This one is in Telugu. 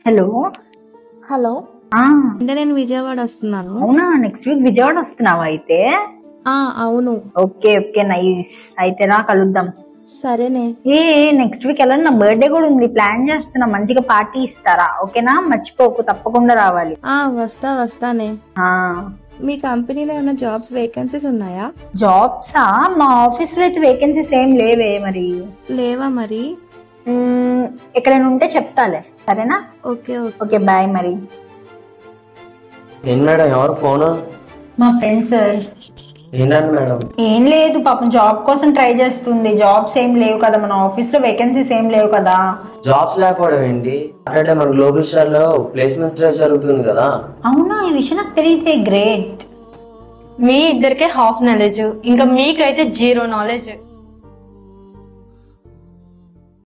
హలో హలో ఆ అంటే నేను విజయవాడ వస్తున్నాను. అవునా, నెక్స్ట్ వీక్ విజయవాడ వస్తున్నావా అయితే? అవును. ఓకే ఓకే నైస్, అయితే రా కలుద్దాం. సరేనే. నెక్స్ట్ వీక్ ఎలా, నా బర్త్డే కూడా ఉంది, ప్లాన్ చేస్తున్నా, మంచిగా పార్టీ ఇస్తారా? ఓకేనా, మర్చిపోకు, తప్పకుండా రావాలి. వస్తానే. ఆ మీ కంపెనీలో ఏమైనా జాబ్స్ వేకెన్సీస్ ఉన్నాయా? జాబ్సా? మా ఆఫీస్ లో అయితే వేకెన్సీస్ ఏం లేవే మరి. లేవా మరి? ఎక్కడైనా ఉంటే చెప్తాలే, సరేనా? ఓకే ఓకే బాయ్ మరి. మేడం ఎవరు ఫోన్? మా ఫ్రెండ్ సార్. ఏంటండి మేడం? ఏం లేదు, పాపం జాబ్ కోసం ట్రై చేస్తుంది. జాబ్స్ ఏం లేవు కదా, మన ఆఫీస్ లో వేకెన్సీస్ ఏం లేవు కదా. జాబ్స్ లేకపోవడం ఏంటి? అంటే మన గ్లోబల్ స్టార్ లో ప్లేస్మెంట్స్ డ్రైవ్ జరుగుతుంది కదా. అవునా, ఈ విషయం నాకు తెలియదే. గ్రేట్. మీ ఇద్దరికే హాఫ్ నాలెడ్జ్, ఇంకా మీకైతే జీరో నాలెడ్జ్.